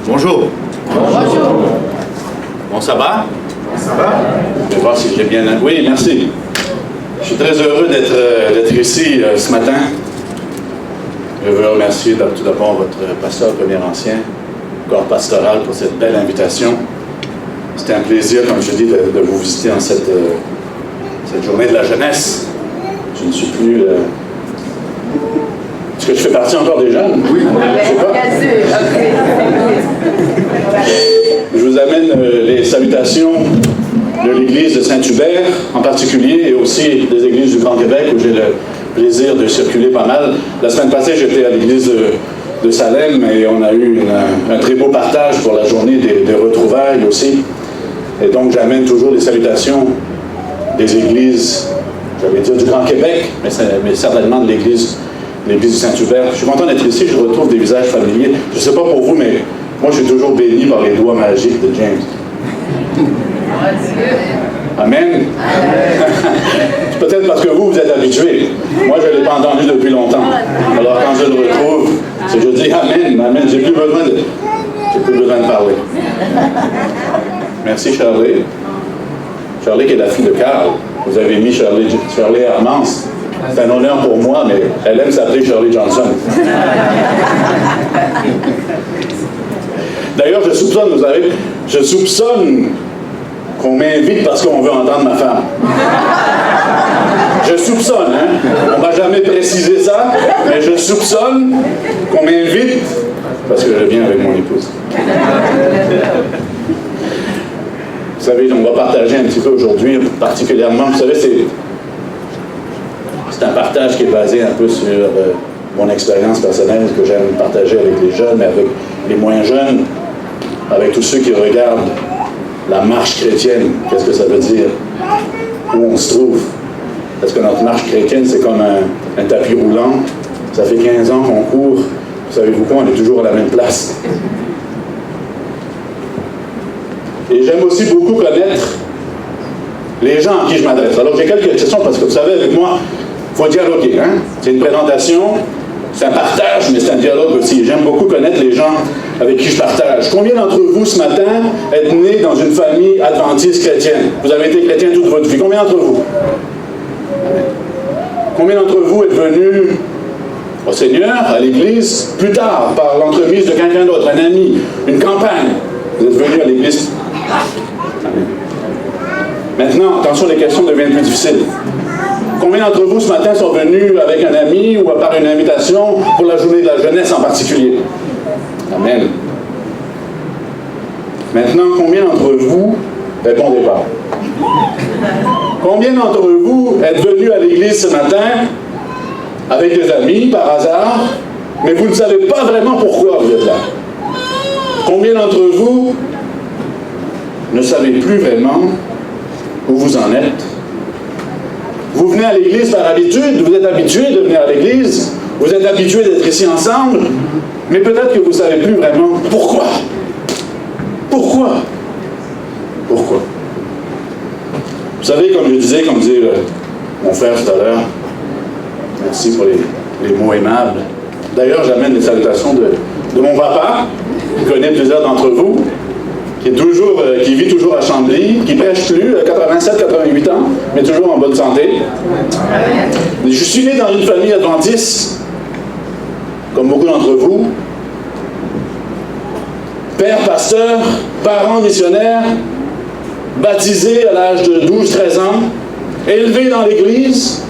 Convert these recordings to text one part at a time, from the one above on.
Bonjour. Bonjour. Bon, ça va? Ça va? Je vais voir si j'ai bien... Oui, merci. Je suis très heureux d'être ici ce matin. Je veux remercier tout d'abord votre pasteur premier ancien, corps pastoral, pour cette belle invitation. C'était un plaisir, comme je dis, de vous visiter en cette journée de la jeunesse. Je ne suis plus... Est-ce que je fais partie encore des jeunes? Oui. Je sais pas. Je vous amène les salutations de l'église de Saint-Hubert en particulier et aussi des églises du Grand Québec où j'ai le plaisir de circuler pas mal. La semaine passée, j'étais à l'église de Salem et on a eu un très beau partage pour la journée des retrouvailles aussi. Et donc, j'amène toujours les salutations des églises, j'allais dire du Grand Québec, mais certainement de l'église du Saint-Hubert. Je suis content d'être ici, je retrouve des visages familiers. Je ne sais pas pour vous, mais moi, je suis toujours béni par les doigts magiques de James. Amen. Peut-être parce que vous êtes habitués. Moi, je ne l'ai pas entendu depuis longtemps. Alors, quand je le retrouve, je dis Amen, Amen. J'ai plus besoin de parler. Merci, Charlie. Charlie qui est la fille de Carl. Vous avez mis Charlie Armance. C'est un honneur pour moi, mais elle aime s'appeler Shirley Johnson. D'ailleurs, je soupçonne qu'on m'invite parce qu'on veut entendre ma femme. Je soupçonne, hein? On ne m'a jamais précisé ça, mais je soupçonne qu'on m'invite parce que je viens avec mon épouse. Vous savez, on va partager un petit peu aujourd'hui, particulièrement, vous savez, c'est un partage qui est basé un peu sur mon expérience personnelle que j'aime partager avec les jeunes, mais avec les moins jeunes, avec tous ceux qui regardent la marche chrétienne. Qu'est-ce que ça veut dire? Où on se trouve? Parce que notre marche chrétienne, c'est comme un tapis roulant. Ça fait 15 ans qu'on court. Savez-vous quoi? On est toujours à la même place. Et j'aime aussi beaucoup connaître les gens à qui je m'adresse. Alors, j'ai quelques questions parce que vous savez, avec moi, il faut dialoguer. Hein? C'est une présentation, c'est un partage, mais c'est un dialogue aussi. J'aime beaucoup connaître les gens avec qui je partage. Combien d'entre vous, ce matin, êtes nés dans une famille adventiste chrétienne? Vous avez été chrétien toute votre vie. Combien d'entre vous? Combien d'entre vous êtes venus au Seigneur, à l'Église, plus tard, par l'entremise de quelqu'un d'autre, un ami, une campagne? Vous êtes venus à l'Église? Maintenant, attention, les questions deviennent plus difficiles. Combien d'entre vous ce matin sont venus avec un ami ou par une invitation pour la journée de la jeunesse en particulier? Amen. Maintenant, combien d'entre vous, répondez pas. Combien d'entre vous êtes venus à l'église ce matin avec des amis par hasard, mais vous ne savez pas vraiment pourquoi vous êtes là? Combien d'entre vous ne savez plus vraiment où vous en êtes? Vous venez à l'église par habitude, vous êtes habitué de venir à l'église, vous êtes habitué d'être ici ensemble, mais peut-être que vous ne savez plus vraiment pourquoi. Pourquoi? Pourquoi? Vous savez, comme disait mon frère tout à l'heure, merci pour les mots aimables. D'ailleurs, j'amène les salutations de mon papa, qui connaît plusieurs d'entre vous, qui vit toujours à Chambly, qui prêche plus, 87-88 ans, mais toujours en bonne santé. Je suis né dans une famille adventiste, comme beaucoup d'entre vous. Père pasteur, parents missionnaires, baptisé à l'âge de 12-13 ans, élevé dans l'Église,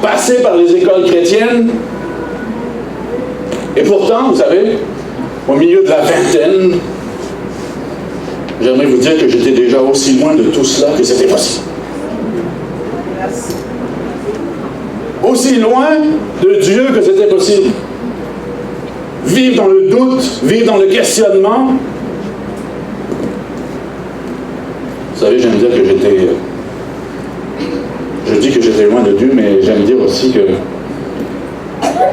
passé par les écoles chrétiennes, et pourtant, vous savez, au milieu de la vingtaine, j'aimerais vous dire que j'étais déjà aussi loin de tout cela que c'était possible. Aussi loin de Dieu que c'était possible. Vivre dans le doute, vivre dans le questionnement. Vous savez, j'aime dire que je dis que j'étais loin de Dieu, mais j'aime dire aussi que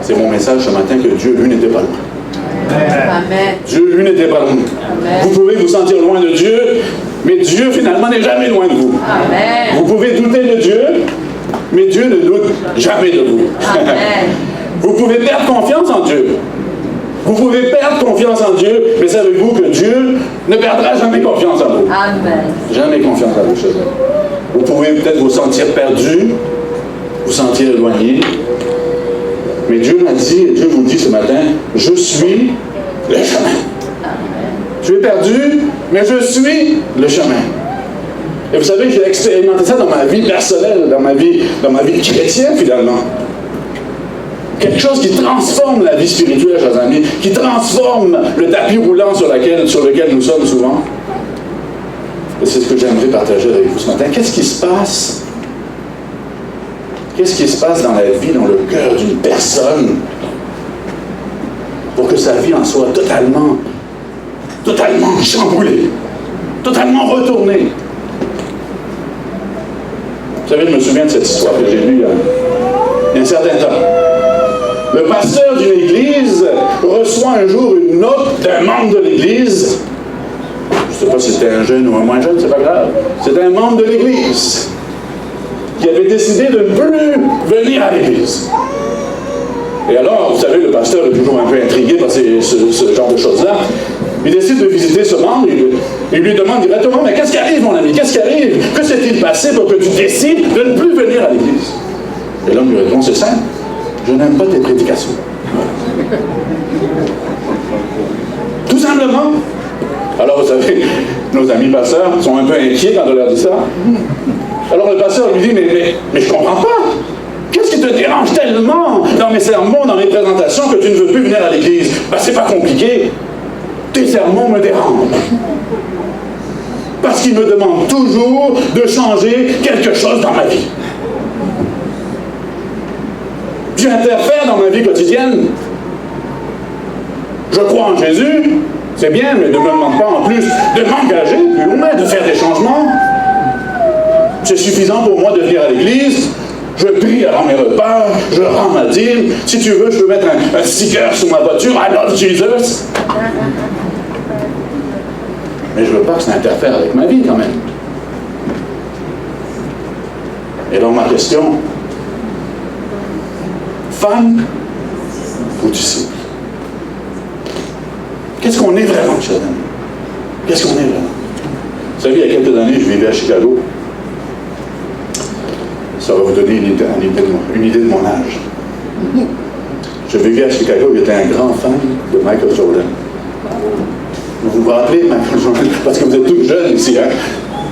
c'est mon message ce matin, que Dieu, lui, n'était pas loin. Amen. Dieu, lui, n'était pas loin. Amen. Vous pouvez vous sentir loin de Dieu, mais Dieu, finalement, n'est jamais loin de vous. Amen. Vous pouvez douter de Dieu, mais Dieu ne doute jamais de vous. Amen. Vous pouvez perdre confiance en Dieu, Vous pouvez perdre confiance en Dieu, mais savez-vous que Dieu ne perdra jamais confiance en vous. Amen. Jamais confiance en vous, chers amis. Vous pouvez peut-être vous sentir perdu, vous sentir éloigné, mais Dieu m'a dit, et Dieu vous dit ce matin, je suis le chemin. Tu es perdu, mais je suis le chemin. Et vous savez, j'ai expérimenté ça dans ma vie personnelle, dans ma vie chrétienne finalement. Quelque chose qui transforme la vie spirituelle, chers amis, qui transforme le tapis roulant sur lequel nous sommes souvent. Et c'est ce que j'aimerais partager avec vous ce matin. Qu'est-ce qui se passe? Qu'est-ce qui se passe dans la vie, dans le cœur d'une personne, pour que sa vie en soit totalement chamboulée, totalement retournée? Vous savez, je me souviens de cette histoire que j'ai lue il y a un certain temps. Le pasteur d'une église reçoit un jour une note d'un membre de l'église. Je ne sais pas si c'était un jeune ou un moins jeune, c'est pas grave. C'était un membre de l'église qui avait décidé de ne plus venir à l'église. Et alors, vous savez, le pasteur est toujours un peu intrigué par ce genre de choses-là. Il décide de visiter ce membre, il lui demande directement, mais qu'est-ce qui arrive, mon ami? Qu'est-ce qui arrive? Que s'est-il passé pour que tu décides de ne plus venir à l'église? Et l'homme lui répond, c'est simple, je n'aime pas tes prédications. Tout simplement. Alors, vous savez, nos amis pasteurs sont un peu inquiets quand on leur dit ça. Alors le pasteur lui dit, mais je comprends pas. Qu'est-ce qui te dérange tellement dans mes sermons, dans mes présentations, que tu ne veux plus venir à l'église? Ben, c'est pas compliqué. Tes sermons me dérangent. Parce qu'ils me demandent toujours de changer quelque chose dans ma vie. J'interfère dans ma vie quotidienne. Je crois en Jésus, c'est bien, mais ne me demande pas en plus de m'engager plus loin, de faire des changements. C'est suffisant pour moi de venir à l'église. Je prie avant mes repas, je rends ma dîme. Si tu veux, je peux mettre un sticker sur ma voiture, I love Jesus. Mais je ne veux pas que ça interfère avec ma vie quand même. Et donc ma question, fan ou disciple? Qu'est-ce qu'on est vraiment, chers amis? Qu'est-ce qu'on est vraiment? Vous savez, il y a quelques années, je vivais à Chicago. Ça va vous donner une idée de mon âge. Je vivais à Chicago, j'étais un grand fan de Michael Jordan. Vous vous rappelez Michael Jordan? Parce que vous êtes tous jeunes ici, hein?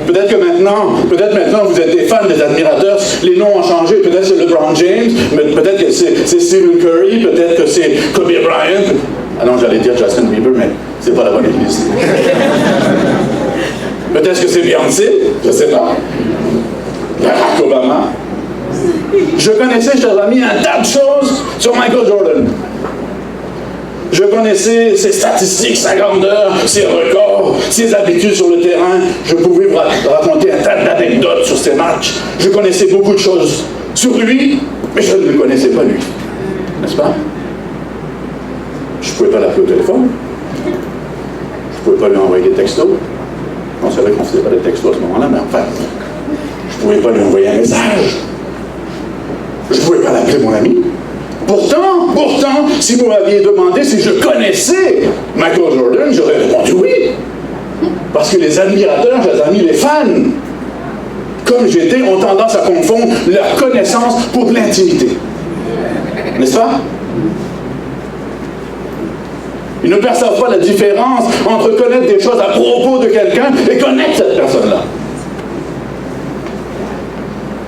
Peut-être maintenant, vous êtes des fans, des admirateurs. Les noms ont changé. Peut-être c'est LeBron James, mais peut-être que c'est Stephen Curry, peut-être que c'est Kobe Bryant. Ah non, j'allais dire Justin Bieber, mais c'est pas la bonne église. Peut-être que c'est Beyoncé, je sais pas. Barack Obama. Je connaissais, chers amis, un tas de choses sur Michael Jordan. Je connaissais ses statistiques, sa grandeur, ses records, ses habitudes sur le terrain. Je pouvais vous raconter un tas d'anecdotes sur ses matchs. Je connaissais beaucoup de choses sur lui, mais je ne le connaissais pas lui. N'est-ce pas? Je ne pouvais pas l'appeler au téléphone. Je ne pouvais pas lui envoyer des textos. On savait qu'on ne faisait pas des textos à ce moment-là, mais enfin, je ne pouvais pas lui envoyer un message. Je ne pouvais pas l'appeler mon ami. Pourtant, si vous m'aviez demandé si je connaissais Michael Jordan, j'aurais répondu oui. Parce que les admirateurs, chers amis, les fans, comme j'étais, ont tendance à confondre leur connaissance pour de l'intimité. N'est-ce pas? Ils ne perçoivent pas la différence entre connaître des choses à propos de quelqu'un et connaître cette personne-là.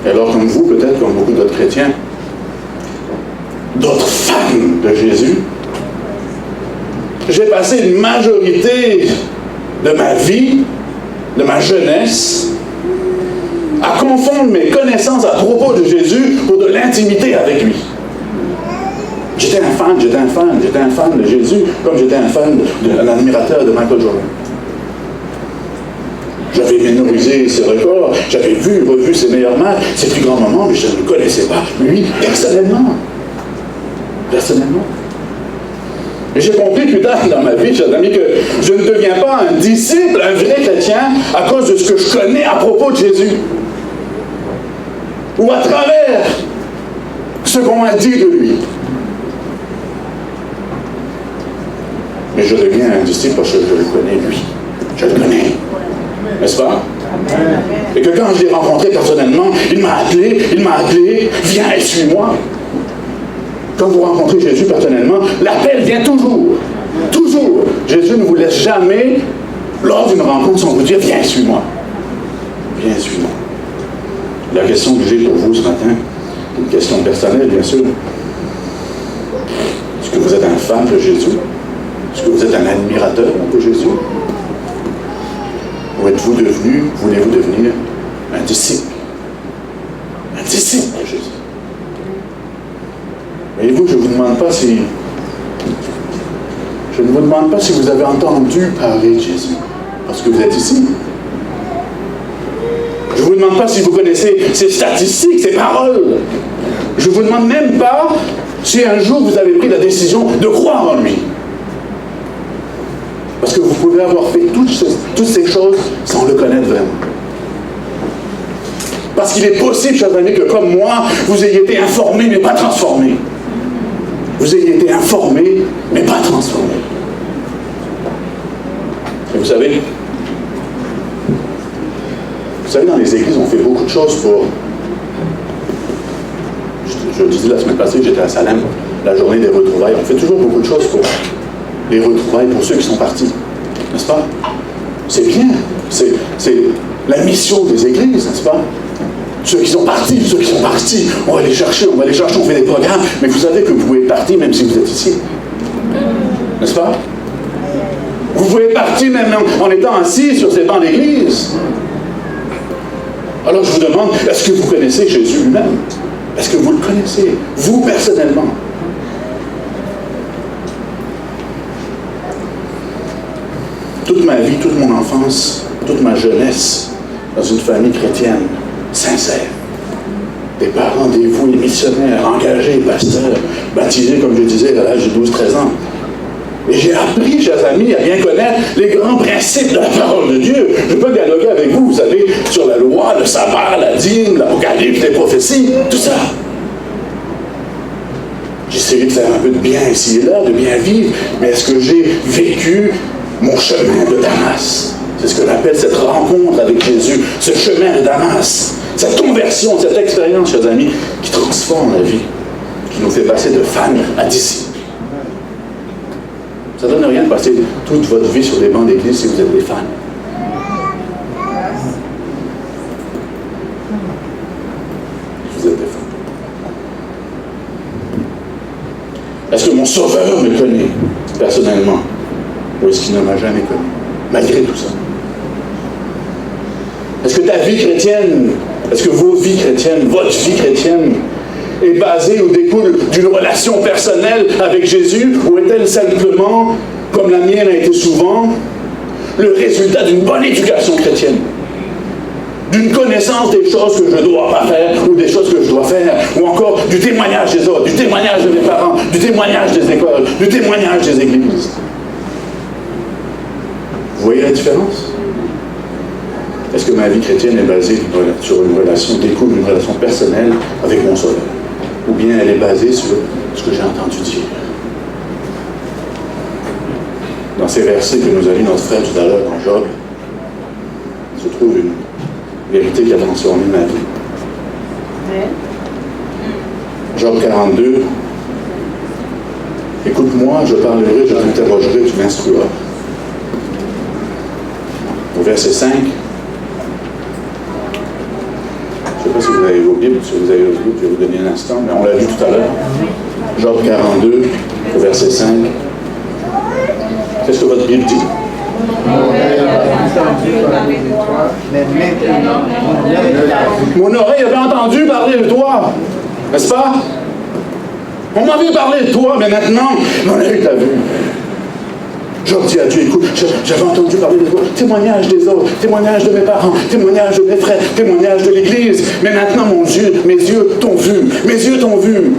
Et alors, comme vous, peut-être, comme beaucoup d'autres chrétiens, d'autres fans de Jésus, j'ai passé une majorité de ma vie, de ma jeunesse, à confondre mes connaissances à propos de Jésus pour de l'intimité avec lui. J'étais un fan de Jésus, comme j'étais un admirateur de Michael Jordan. J'avais mémorisé ses records, j'avais revu ses meilleurs matchs, ses plus grands moments, mais je ne le connaissais pas, lui, personnellement. Et j'ai compris plus tard dans ma vie, chers amis, que je ne deviens pas un disciple, un vrai chrétien, à cause de ce que je connais à propos de Jésus. Ou à travers ce qu'on m'a dit de lui. Mais je deviens un disciple parce que je le connais, lui. Je le connais. N'est-ce pas? Et que quand je l'ai rencontré personnellement, il m'a appelé, viens et suis-moi. Quand vous rencontrez Jésus personnellement, l'appel vient toujours. Toujours. Jésus ne vous laisse jamais, lors d'une rencontre, sans vous dire, viens, suis-moi. Viens, suis-moi. La question que j'ai pour vous ce matin, une question personnelle, bien sûr. Est-ce que vous êtes un fan de Jésus? Est-ce que vous êtes un admirateur de Jésus? Ou voulez-vous devenir un disciple? Un disciple de Jésus. Voyez-vous, je ne vous demande pas si vous avez entendu parler de Jésus, parce que vous êtes ici. Je ne vous demande pas si vous connaissez ses statistiques, ses paroles. Je ne vous demande même pas si un jour vous avez pris la décision de croire en lui. Parce que vous pouvez avoir fait toutes ces choses sans le connaître vraiment. Parce qu'il est possible, chers amis, que comme moi, vous ayez été informés mais pas transformés. Vous ayez été informés mais pas transformés. Et vous savez, dans les églises, on fait beaucoup de choses pour... Je le disais la semaine passée, j'étais à Salem, la journée des retrouvailles. On fait toujours beaucoup de choses pour les retrouvailles, pour ceux qui sont partis. N'est-ce pas? C'est bien. C'est la mission des églises, n'est-ce pas? Ceux qui sont partis, on va les chercher, on fait des programmes. Mais vous savez que vous pouvez être partis même si vous êtes ici. N'est-ce pas? Vous pouvez être partis même en étant assis sur ces bancs d'église. Alors je vous demande, est-ce que vous connaissez Jésus lui-même? Est-ce que vous le connaissez, vous personnellement? Toute ma vie, toute mon enfance, toute ma jeunesse, dans une famille chrétienne, sincère. Des parents dévoués, missionnaires, engagés, pasteurs, baptisés, comme je disais, à l'âge de 12-13 ans. Et j'ai appris, chers amis, à bien connaître les grands principes de la parole de Dieu. Je peux dialoguer avec vous, vous savez, sur la loi, le sabbat, la dîme, l'Apocalypse, les prophéties, tout ça. J'essaie de faire un peu de bien ici et là, de bien vivre, mais est-ce que j'ai vécu mon chemin de Damas? C'est ce que j'appelle cette rencontre avec Jésus, ce chemin de Damas, cette conversion, cette expérience, chers amis, qui transforme la vie, qui nous fait passer de fans à disciples. Ça ne donne rien de passer toute votre vie sur les bancs d'église si vous êtes des fans. Vous êtes des fans. Est-ce que mon Sauveur me connaît personnellement? Ou est-ce qu'il ne m'a jamais connu, malgré tout ça? Est-ce que ta vie chrétienne, est-ce que vos vies chrétiennes, votre vie chrétienne, est basée ou découle d'une relation personnelle avec Jésus, ou est-elle simplement, comme la mienne a été souvent, le résultat d'une bonne éducation chrétienne? D'une connaissance des choses que je ne dois pas faire, ou des choses que je dois faire, ou encore du témoignage des autres, du témoignage de mes parents, du témoignage des écoles, du témoignage des églises. Vous voyez la différence? Est-ce que ma vie chrétienne est basée sur une relation, découle d'une relation personnelle avec mon Sauveur? Ou bien elle est basée sur ce que j'ai entendu dire? Dans ces versets que nous a lu notre frère tout à l'heure dans Job, se trouve une vérité qui a transformé ma vie. Job 42. Écoute-moi, je parlerai, je t'interrogerai, tu m'instruiras. Au verset 5. Je ne sais pas si vous avez vos Bibles, si vous avez vos Bibles, je vais vous donner un instant, mais on l'a vu tout à l'heure. Job 42, au verset 5. Qu'est-ce que votre Bible dit? Mon oreille avait entendu parler de toi, n'est-ce pas? On m'avait parlé de toi, mais maintenant, mon œil t'a vu. Job dit à Dieu, écoute, j'avais entendu parler de toi, témoignage des autres, témoignage de mes parents, témoignage de mes frères, témoignage de l'Église, mais maintenant, mon Dieu, mes yeux t'ont vu, mes yeux t'ont vu.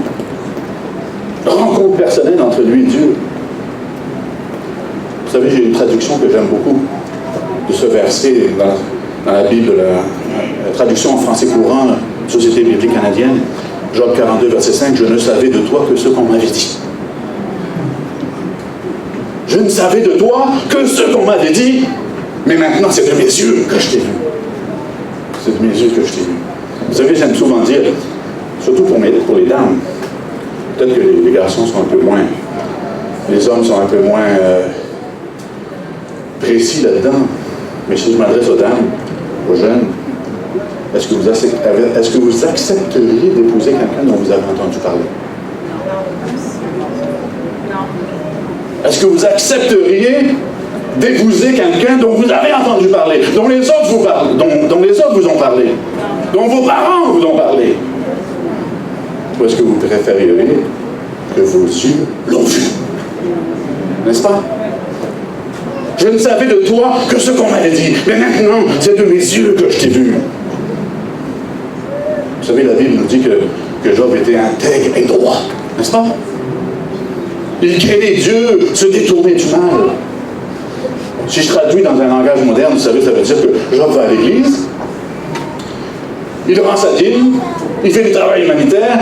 Rencontre personnelle entre lui et Dieu. Vous savez, j'ai une traduction que j'aime beaucoup de ce verset dans la Bible, la traduction en français courant, Société biblique canadienne, Job 42, verset 5, « Je ne savais de toi que ce qu'on m'avait dit. » Je ne savais de toi que ce qu'on m'avait dit, mais maintenant c'est de mes yeux que je t'ai vu. C'est de mes yeux que je t'ai vu. Vous savez, j'aime souvent dire, surtout pour les dames, peut-être que les garçons sont un peu moins, les hommes sont un peu moins précis là-dedans, mais si je m'adresse aux dames, aux jeunes, est-ce que vous accepteriez d'épouser quelqu'un dont vous avez entendu parler? Est-ce que vous accepteriez d'épouser quelqu'un dont vous avez entendu parler, dont les autres vous parlent, dont les autres vous ont parlé, dont vos parents vous ont parlé? Ou est-ce que vous préféreriez que vos yeux l'ont vu? N'est-ce pas? Je ne savais de toi que ce qu'on m'avait dit, mais maintenant, c'est de mes yeux que je t'ai vu. Vous savez, la Bible nous dit que Job était intègre et droit, n'est-ce pas? Il craignait Dieu, se détournait du mal. Si je traduis dans un langage moderne, vous savez, ça veut dire que Job va à l'église, il rend sa dîme, il fait du travail humanitaire,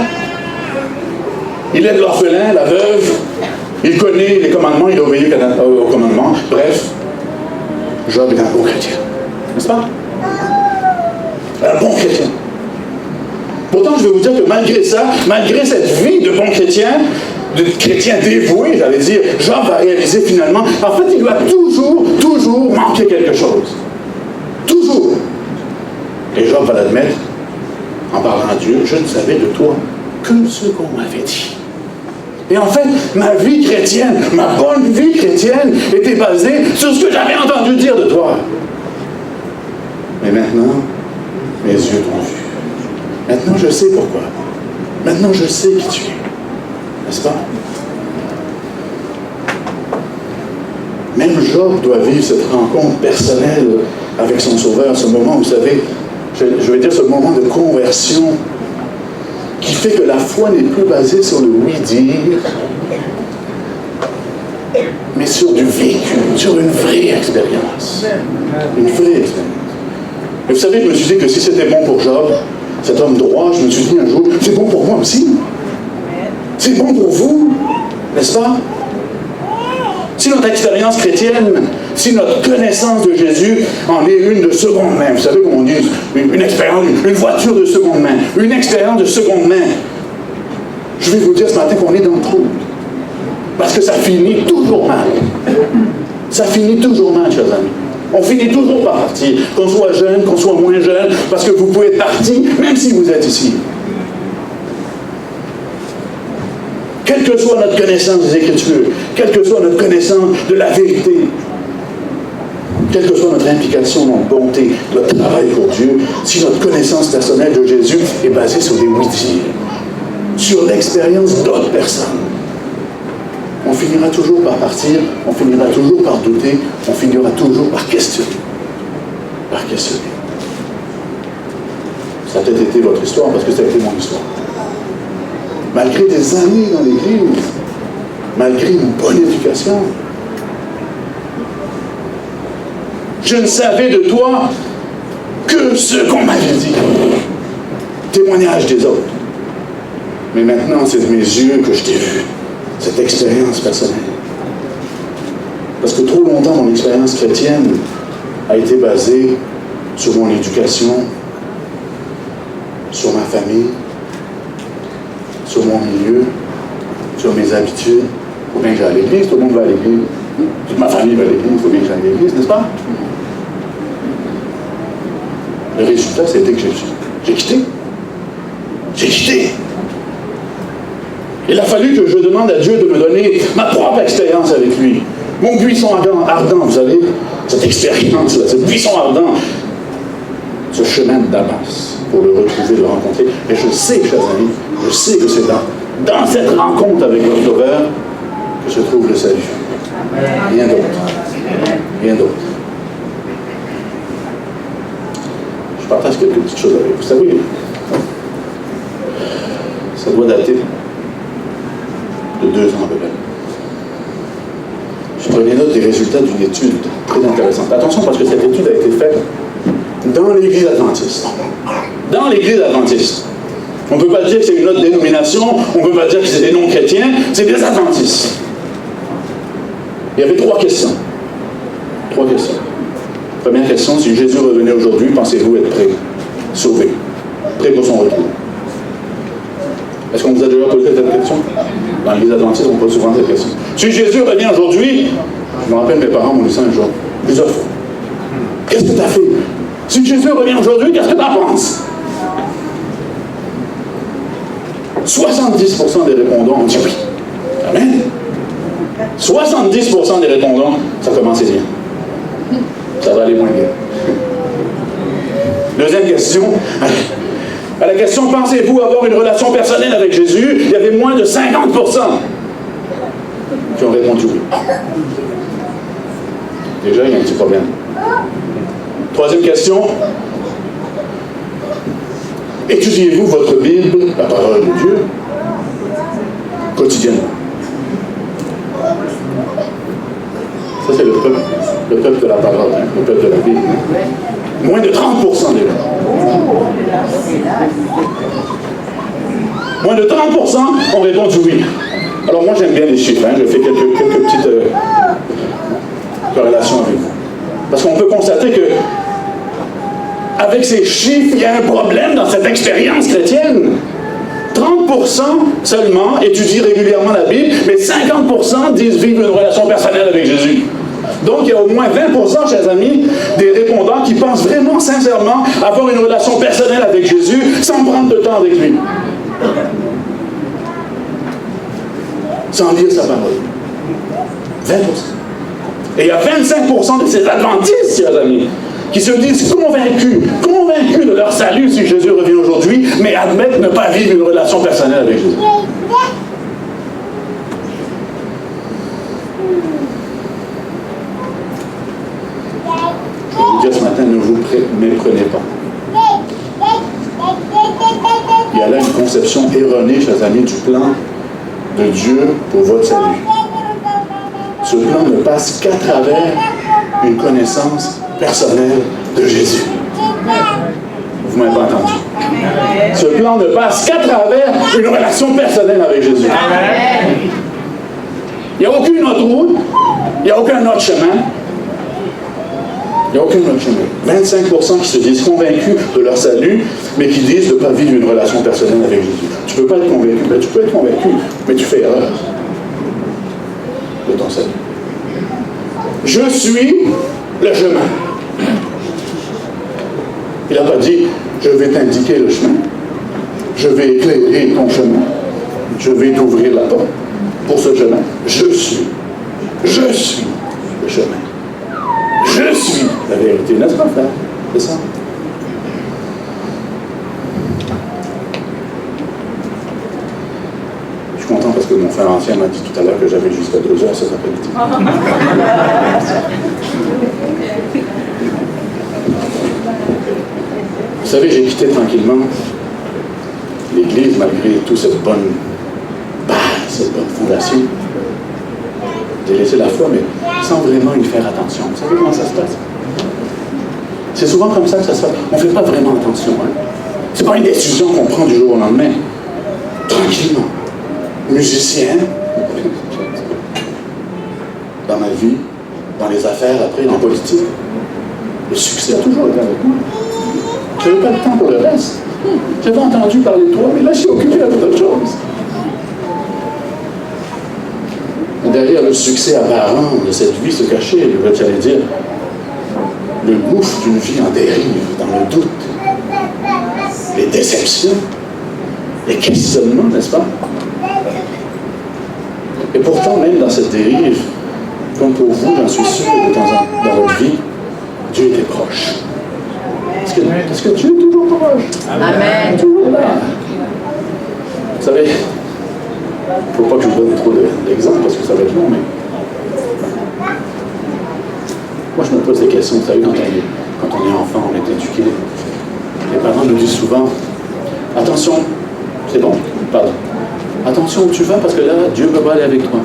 il aide l'orphelin, la veuve, il connaît les commandements, il obéit aux commandements. Bref, Job est un bon chrétien, n'est-ce pas? Un bon chrétien. Pourtant, je vais vous dire que malgré ça, malgré cette vie de bon chrétien, de chrétien dévoué, j'allais dire, Job va réaliser finalement, en fait, il doit toujours manquer quelque chose. Toujours. Et Job va l'admettre en parlant à Dieu, je ne savais de toi que ce qu'on m'avait dit. Et en fait, ma vie chrétienne, ma bonne vie chrétienne était basée sur ce que j'avais entendu dire de toi. Mais maintenant, mes yeux t'ont vu. Maintenant, je sais pourquoi. Maintenant, je sais qui tu es. N'est-ce pas? Même Job doit vivre cette rencontre personnelle avec son Sauveur, ce moment, vous savez, je vais dire ce moment de conversion qui fait que la foi n'est plus basée sur le oui-dire, mais sur du vécu, sur une vraie expérience. Une vraie expérience. Et vous savez, je me suis dit que si c'était bon pour Job, cet homme droit, je me suis dit un jour, c'est bon pour moi aussi. C'est bon pour vous, n'est-ce pas? Si notre expérience chrétienne, si notre connaissance de Jésus en est une de seconde main, vous savez comment on dit, une expérience, une voiture de seconde main, une expérience de seconde main, je vais vous dire ce matin qu'on est dans le trou. Parce que ça finit toujours mal. Ça finit toujours mal, chers amis. On finit toujours par partir, qu'on soit jeune, qu'on soit moins jeune, parce que vous pouvez être parti, même si vous êtes ici. Quelle que soit notre connaissance des Écritures, quelle que soit notre connaissance de la vérité, quelle que soit notre implication, notre bonté, notre travail pour Dieu, si notre connaissance personnelle de Jésus est basée sur des oui-dire, sur l'expérience d'autres personnes, on finira toujours par partir, on finira toujours par douter, on finira toujours par questionner. Par questionner. Ça a peut-être été votre histoire, parce que ça a été mon histoire. Malgré des années dans l'Église, malgré une bonne éducation, je ne savais de toi que ce qu'on m'avait dit. Témoignage des autres. Mais maintenant, c'est de mes yeux que je t'ai vu. Cette expérience personnelle. Parce que trop longtemps, mon expérience chrétienne a été basée sur mon éducation, sur ma famille, sur mon milieu, sur mes habitudes. Il faut bien que j'aille à l'église, tout le monde va à l'église. Toute ma famille va à l'église, il faut bien que j'aille à l'église, n'est-ce pas? Le résultat, c'était que j'ai quitté. J'ai quitté. Il a fallu que je demande à Dieu de me donner ma propre expérience avec lui. Mon buisson ardent, vous savez, cette expérience-là, ce buisson ardent, ce chemin de Damas, pour le retrouver, le rencontrer. Et je sais, chers amis, je sais que c'est dans cette rencontre avec notre Sauveur que se trouve le salut. Rien d'autre. Rien d'autre. Je partage quelques petites choses avec vous. Vous savez, ça doit dater de 2 ans à peu près. Je prenais note des résultats d'une étude très intéressante. Attention, parce que cette étude a été faite dans l'Église adventiste. Dans l'Église adventiste. On ne peut pas dire que c'est une autre dénomination, on ne peut pas dire que c'est des non-chrétiens, c'est des adventistes. Il y avait 3 questions. 3 questions. Première question, si Jésus revenait aujourd'hui, pensez-vous être prêt, sauvé, prêt pour son retour? Est-ce qu'on vous a déjà posé cette question? Dans l'Église adventiste, on pose souvent cette question. Si Jésus revient aujourd'hui, je me rappelle mes parents m'ont dit ça un jour, plusieurs fois. Qu'est-ce que tu as fait? Si Jésus revient aujourd'hui, qu'est-ce que tu en penses? 70% des répondants ont dit oui. Amen. 70% des répondants, ça commençait bien. Ça va aller moins bien. Deuxième question. À la question, pensez-vous avoir une relation personnelle avec Jésus? Il y avait moins de 50% qui ont répondu oui. Déjà, il y a un petit problème. Troisième question. Étudiez-vous votre Bible, la parole de Dieu, quotidiennement? Ça, c'est le peuple de la parole, hein, le peuple de la Bible. Moins de 30% des gens. Moins de 30% ont répondu oui. Alors moi, j'aime bien les chiffres. Hein, je fais quelques petites corrélations avec vous. Parce qu'on peut constater que avec ces chiffres, il y a un problème dans cette expérience chrétienne. 30% seulement étudient régulièrement la Bible, mais 50% disent vivre une relation personnelle avec Jésus. Donc, il y a au moins 20%, chers amis, des répondants qui pensent vraiment, sincèrement, avoir une relation personnelle avec Jésus sans prendre de temps avec lui. Sans lire sa parole. 20%. Et il y a 25% de ces adventistes, chers amis, qui se disent convaincus de leur salut si Jésus revient aujourd'hui, mais admettent ne pas vivre une relation personnelle avec Jésus. Je vais vous dire ce matin, ne vous méprenez pas. Il y a là une conception erronée, chers amis, du plan de Dieu pour votre salut. Ce plan ne passe qu'à travers une connaissance personnelle de Jésus. Vous ne m'avez pas entendu. Ce plan ne passe qu'à travers une relation personnelle avec Jésus. Il n'y a aucune autre route, il n'y a aucun autre chemin. Il n'y a aucun autre chemin. 25% qui se disent convaincus de leur salut, mais qui disent de ne pas vivre une relation personnelle avec Jésus. Tu ne peux pas être convaincu. Ben, tu peux être convaincu, mais tu fais erreur de ton salut. Je suis le chemin. Il n'a pas dit, je vais t'indiquer le chemin. Je vais éclairer ton chemin. Je vais t'ouvrir la porte pour ce chemin. Je suis le chemin. Je suis la vérité. N'est-ce pas, frère? C'est ça. Je suis content parce que mon frère ancien m'a dit tout à l'heure que j'avais jusqu'à 2 heures cet après-midi. Vous savez, j'ai quitté tranquillement l'Église malgré toute cette bonne base, cette bonne fondation. J'ai laissé la foi, mais sans vraiment y faire attention. Vous savez comment ça se passe? C'est souvent comme ça que ça se passe. On ne fait pas vraiment attention. Hein? Ce n'est pas une décision qu'on prend du jour au lendemain. Tranquillement. Musicien, dans ma vie, dans les affaires, après, en politique, le succès a toujours été avec moi. Je n'avais pas le temps pour le reste. J'avais entendu parler de toi, mais là, je suis occupé avec d'autres choses. Derrière le succès apparent de cette vie se cachait, j'allais dire, le gouffre d'une vie en dérive, dans le doute, les déceptions, les questionnements, n'est-ce pas? Et pourtant, même dans cette dérive, comme pour vous, j'en suis sûr, dans votre vie, Dieu était proche. Parce que Dieu est toujours proche. Amen. Toujours là. Vous savez, il ne faut pas que je vous donne trop d'exemples parce que ça va être long, mais moi je me pose des questions. Vous savez, quand on est enfant, on est éduqué, les parents nous disent souvent, attention, c'est bon, pardon, attention où tu vas parce que là, Dieu ne peut pas aller avec toi.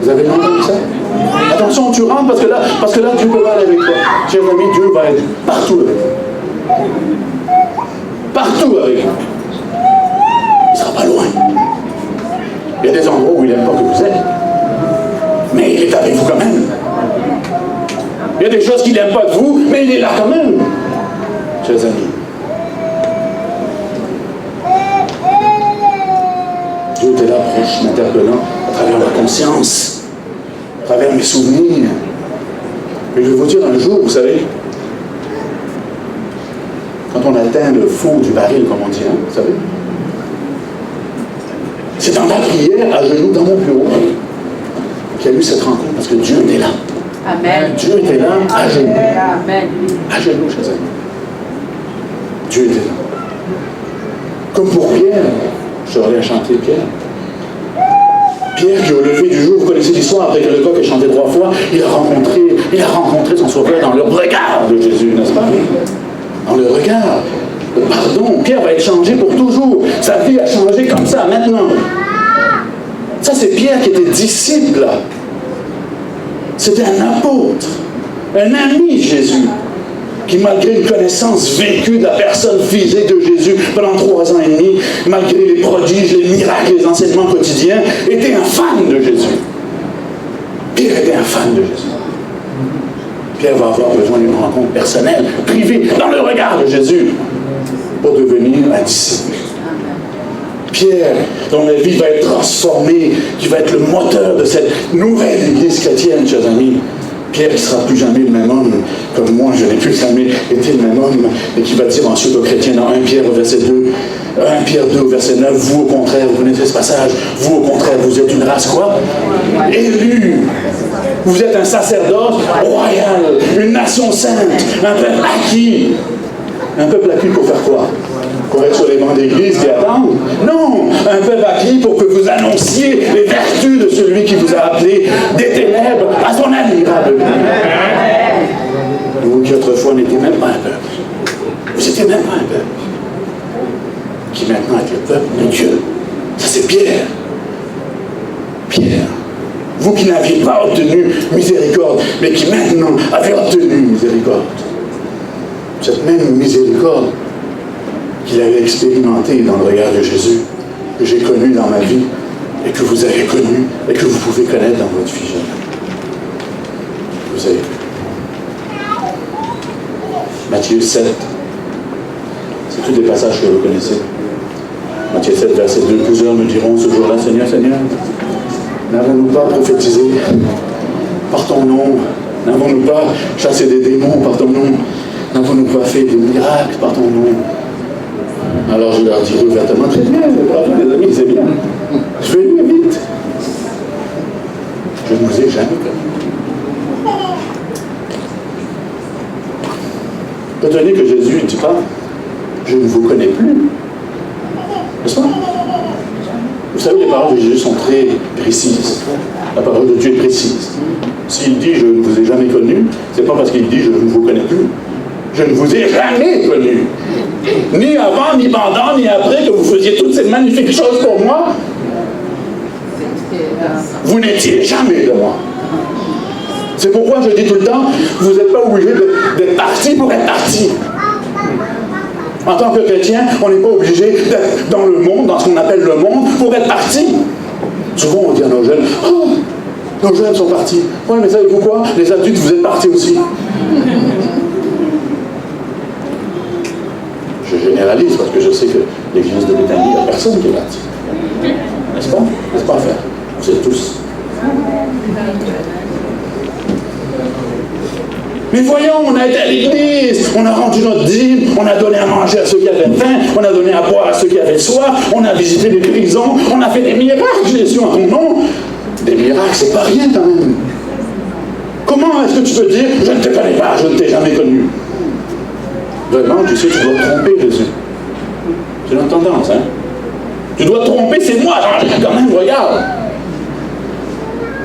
Vous avez entendu ça? Attention où tu rentres parce que là, Dieu ne peut pas aller avec toi. Chers amis, Dieu va être partout avec vous. Partout avec vous. Il ne sera pas loin. Il y a des endroits où il n'aime pas que vous êtes. Mais il est est avec vous quand même. Il y a des choses qu'il n'aime pas de vous, mais il est là quand même. Chers amis. Dieu était là, proche, m'interpellant à travers ma conscience, à travers mes souvenirs. Mais je vais vous dire un jour, vous savez, quand on atteint le fond du baril, comme on dit, hein, vous savez, c'est dans la prière, à genoux, dans mon bureau, qu'il y a eu cette rencontre, parce que Dieu était là. Amen. Dieu était là, à genoux. Amen. À genoux, chers amis. Dieu était là. Comme pour Pierre, je devrais chanter Pierre. Pierre, qui au lever du jour, vous connaissez l'histoire, après que le coq ait chanté 3 fois, il a rencontré son sauveur dans le regard de Jésus, n'est-ce pas? Dans le regard. Le pardon. Pierre va être changé pour toujours. Sa vie a changé comme ça, maintenant. Ça, c'est Pierre qui était disciple. C'était un apôtre, un ami de Jésus, qui, malgré une connaissance vécue de la personne physique de Jésus pendant 3 ans et demi, malgré les prodiges, les miracles, les enseignements quotidiens, était un fan de Jésus. Pierre était un fan de Jésus. Pierre va avoir besoin d'une rencontre personnelle, privée, dans le regard de Jésus, pour devenir un disciple. Pierre, dont la vie va être transformée, qui va être le moteur de cette nouvelle Église chrétienne, chers amis. Pierre ne sera plus jamais le même homme, comme moi, je n'ai plus jamais été le même homme, et qui va dire ensuite aux chrétiens dans 1 Pierre au verset 2, 1 Pierre 2 au verset 9, vous au contraire, vous connaissez ce passage, vous au contraire, vous êtes une race quoi? Élue. Vous êtes un sacerdoce royal, une nation sainte, un peuple acquis. Un peuple acquis pour faire quoi? Pour être sur les bancs d'église qui attendent? Non! Un peuple acquis pour que vous annonciez les vertus de celui qui vous a appelé des ténèbres à son admirable lumière. Vous qui autrefois n'étiez même pas un peuple. Vous n'étiez même pas un peuple. Qui maintenant est le peuple de Dieu. Ça c'est Pierre. Pierre. Vous qui n'aviez pas obtenu miséricorde, mais qui maintenant avez obtenu miséricorde. Cette même miséricorde qu'il avait expérimentée dans le regard de Jésus, que j'ai connue dans ma vie, et que vous avez connue, et que vous pouvez connaître dans votre vie. Vous avez. Matthieu 7. C'est tous des passages que vous connaissez. Matthieu 7, verset 2. Plusieurs me diront ce jour-là, Seigneur, Seigneur, n'avons-nous pas prophétisé par ton nom? N'avons-nous pas chassé des démons par ton nom? N'avons-nous pas fait des miracles par ton nom? Alors je leur dirai ouvertement, très bien, bravo les amis, c'est bien. Je vais aller vite. Je ne vous ai jamais connu. Retenez que Jésus ne dit pas, je ne vous connais plus. N'est-ce pas? Vous savez, les paroles de Jésus sont très précises. La parole de Dieu est précise. S'il dit, je ne vous ai jamais connu, c'est pas parce qu'il dit, je ne vous connais plus. Je ne vous ai jamais connu. Ni avant, ni pendant, ni après que vous faisiez toutes ces magnifiques choses pour moi. Vous n'étiez jamais de moi. C'est pourquoi je dis tout le temps, vous n'êtes pas obligé d'être parti pour être parti. En tant que chrétien, on n'est pas obligé d'être dans le monde, dans ce qu'on appelle le monde, pour être parti. Souvent, on dit à nos jeunes, oh, nos jeunes sont partis. Oui, mais savez-vous quoi? Les adultes, vous êtes partis aussi. Je généralise parce que je sais que l'église de Béthanie, il n'y a personne qui est parti. N'est-ce pas? N'est-ce pas, frère? Vous êtes tous. Mais voyons, on a été à l'église, on a rendu notre dîme, on a donné à manger à ceux qui avaient faim, on a donné à boire à ceux qui avaient soif, on a visité des prisons, on a fait des miracles, Jésus, en ton nom. Des miracles, c'est pas rien quand même. Comment est-ce que tu peux dire, je ne te connais pas, je ne t'ai jamais connu? Vraiment, tu sais, tu dois te tromper, Jésus. C'est notre tendance, hein? Tu dois te tromper, c'est moi, quand même, regarde.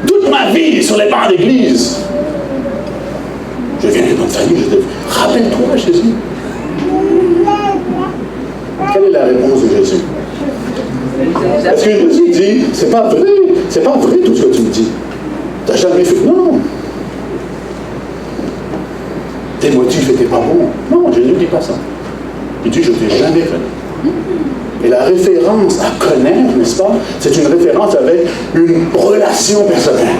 Toute ma vie sur les bancs d'église. Je viens d'une bonne famille, je te dis, rappelle-toi, Jésus. Quelle est la réponse de Jésus? Est-ce que Jésus dit, c'est pas vrai tout ce que tu me dis. Tu n'as jamais fait. Non. Tes motifs n'étaient pas bons. Non, Jésus ne dit pas ça. Il dit, je ne t'ai jamais connu. Et la référence à connaître, n'est-ce pas, c'est une référence avec une relation personnelle.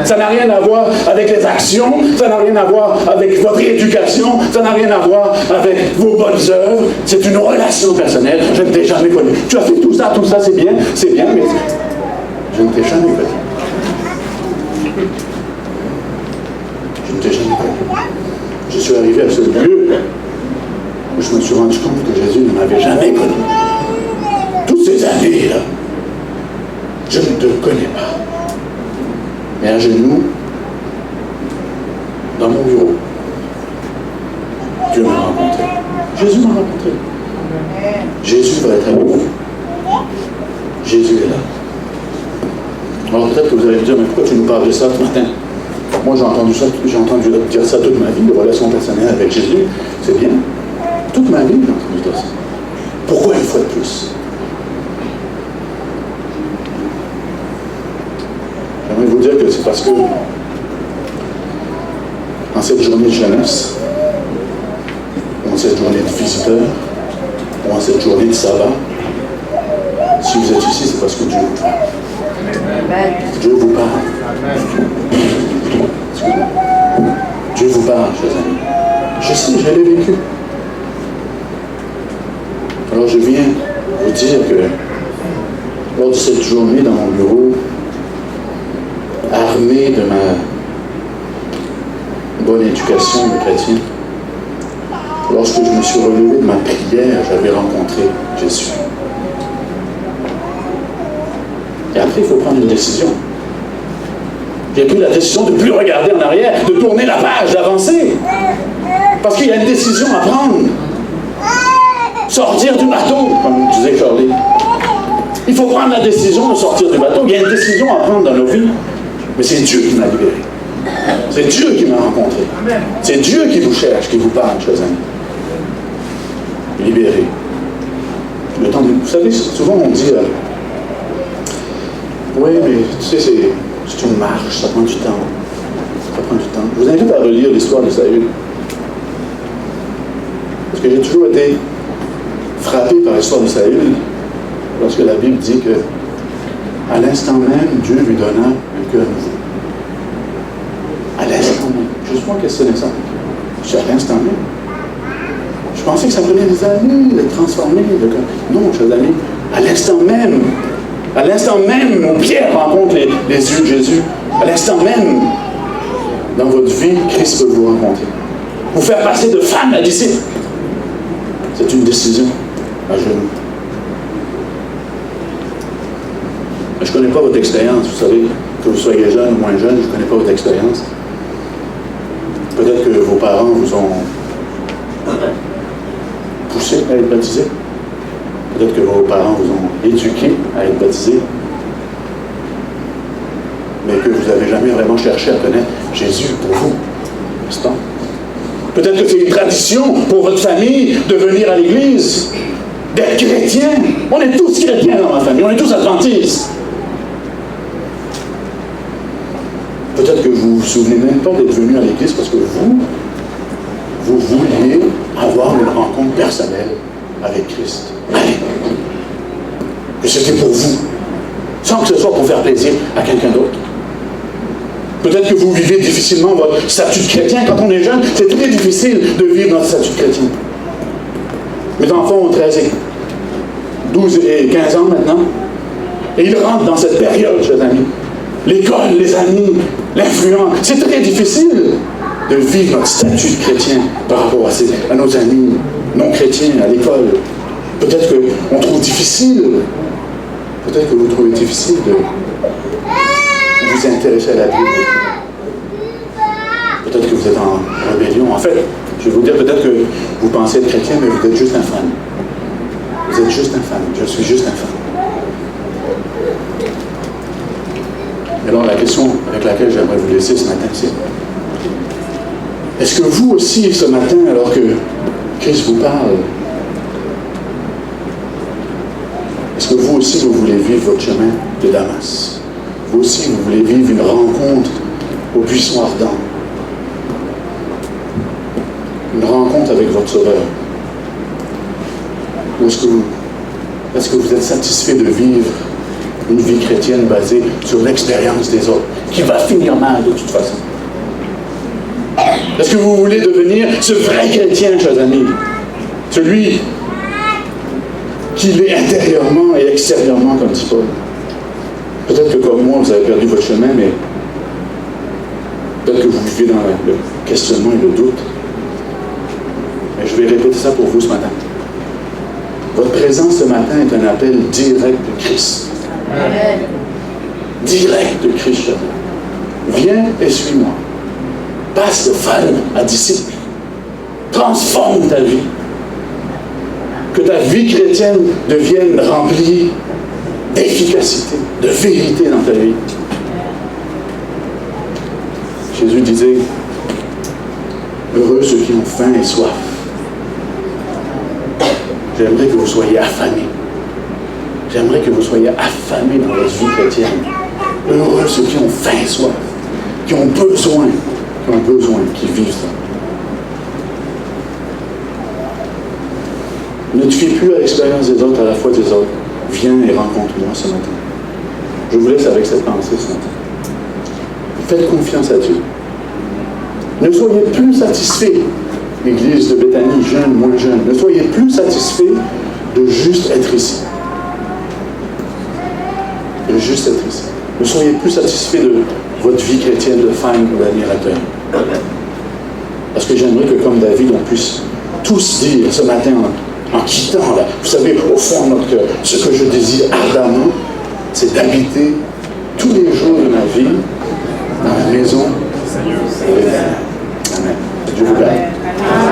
Ça n'a rien à voir avec les actions, ça n'a rien à voir avec votre éducation, ça n'a rien à voir avec vos bonnes œuvres. C'est une relation personnelle. Je ne t'ai jamais connu. Tu as fait tout ça, c'est bien, mais je ne t'ai jamais connu. Je ne t'ai jamais connu. Je suis arrivé à ce lieu où je me suis rendu compte que Jésus ne m'avait jamais connu. Toutes ces années-là, je ne te connais pas. Mais à genoux, dans mon bureau, Dieu m'a rencontré. Jésus m'a rencontré. Jésus va être avec vous. Jésus est là. Alors peut-être que vous allez me dire, mais pourquoi tu nous parles de ça ce matin? Moi j'ai entendu dire ça toute ma vie, de relation personnelle avec Jésus, c'est bien. Toute ma vie j'ai entendu dire ça. Pourquoi une fois de plus? J'aimerais vous dire que c'est parce que en cette journée de jeunesse, ou en cette journée de visiteurs, ou en cette journée de sabbat, si vous êtes ici, c'est parce que Dieu vous parle. Dieu vous parle. Excusez-moi. Dieu vous parle, chers amis. Je sais, je l'ai vécu. Alors je viens vous dire que lors de cette journée dans mon bureau, armé de ma bonne éducation de chrétien, lorsque je me suis relevé de ma prière, j'avais rencontré Jésus. Et après, il faut prendre une décision. J'ai pris la décision de ne plus regarder en arrière, de tourner la page, d'avancer. Parce qu'il y a une décision à prendre. Sortir du bateau, comme disait Charlie. Il faut prendre la décision de sortir du bateau. Il y a une décision à prendre dans nos vies. Mais c'est Dieu qui m'a libéré. C'est Dieu qui m'a rencontré. C'est Dieu qui vous cherche, qui vous parle, chers amis. Libéré. Le temps de... Vous savez, souvent on dit oui, mais tu sais, c'est une marche, ça prend du temps. Ça prend du temps. Je vous invite à relire l'histoire de Saül. Parce que j'ai toujours été frappé par l'histoire de Saül lorsque la Bible dit que à l'instant même, Dieu lui donna un cœur nouveau. À l'instant même. Juste moi questionner ça. Je suis à l'instant même. Je pensais que ça prenait des années de transformer le cœur. Non, chers amis, à l'instant même. À l'instant même où Pierre rencontre les yeux de Jésus, à l'instant même, dans votre vie, Christ peut vous rencontrer. Vous faire passer de femme à disciple. C'est une décision à genoux. Je ne connais pas votre expérience, vous savez, que vous soyez jeune ou moins jeune, je ne connais pas votre expérience. Peut-être que vos parents vous ont poussé à être baptisé. Peut-être que vos parents vous ont éduqué à être baptisé, mais que vous n'avez jamais vraiment cherché à connaître Jésus pour vous, n'est-ce pas? Peut-être que c'est une tradition pour votre famille de venir à l'église, d'être chrétien. On est tous chrétiens dans ma famille, on est tous adventistes. Peut-être que vous ne vous souvenez même pas d'être venu à l'église parce que vous vouliez avoir une rencontre personnelle avec Christ. Allez. Que c'était pour vous, sans que ce soit pour faire plaisir à quelqu'un d'autre. Peut-être que vous vivez difficilement votre statut de chrétien. Quand on est jeune, c'est très difficile de vivre notre statut de chrétien. Mes enfants ont 13 et 12 et 15 ans maintenant. Et ils rentrent dans cette période, chers amis. L'école, les amis, l'influence. C'est très difficile de vivre notre statut de chrétien par rapport à nos amis non chrétiens à l'école. Peut-être qu'on trouve difficile, peut-être que vous trouvez difficile de vous intéresser à la Bible. Peut-être que vous êtes en rébellion. En fait, je vais vous dire, peut-être que vous pensez être chrétien, mais vous êtes juste un fan. Vous êtes juste un fan. Je suis juste un fan. Et alors, la question avec laquelle j'aimerais vous laisser ce matin, c'est: est-ce que vous aussi, ce matin, alors que Christ vous parle, est-ce que vous aussi, vous voulez vivre votre chemin de Damas? Vous aussi, vous voulez vivre une rencontre au buisson ardent? Une rencontre avec votre Sauveur? Ou est-ce que vous êtes satisfait de vivre une vie chrétienne basée sur l'expérience des autres, qui va finir mal de toute façon. Est-ce que vous voulez devenir ce vrai chrétien, chers amis? Celui qui l'est intérieurement et extérieurement, comme dit Paul. Peut-être que comme moi, vous avez perdu votre chemin, mais peut-être que vous vivez dans le questionnement et le doute. Mais je vais répéter ça pour vous ce matin. Votre présence ce matin est un appel direct de Christ. Amen. Direct de Christ. Viens et suis-moi. Passe de fan à disciple. Transforme ta vie. Que ta vie chrétienne devienne remplie d'efficacité, de vérité dans ta vie. Jésus disait, heureux ceux qui ont faim et soif. J'aimerais que vous soyez affamés. J'aimerais que vous soyez affamés dans votre vie chrétienne. Heureux ceux qui ont faim et soif, qui ont besoin, qui vivent ça. Ne te fie plus à l'expérience des autres, à la foi des autres. Viens et rencontre-moi ce matin. Je vous laisse avec cette pensée ce matin. Faites confiance à Dieu. Ne soyez plus satisfaits, l'église de Béthanie, jeune, moins jeune, ne soyez plus satisfaits de juste être ici. De juste être ici. Ne soyez plus satisfaits de votre vie chrétienne de fan ou d'admirateur. Parce que j'aimerais que, comme David, on puisse tous dire ce matin, en quittant, là, vous savez, au fond de notre cœur, ce que je désire ardemment, c'est d'habiter tous les jours de ma vie dans la maison de l'Éternel. Amen. Dieu vous bénisse.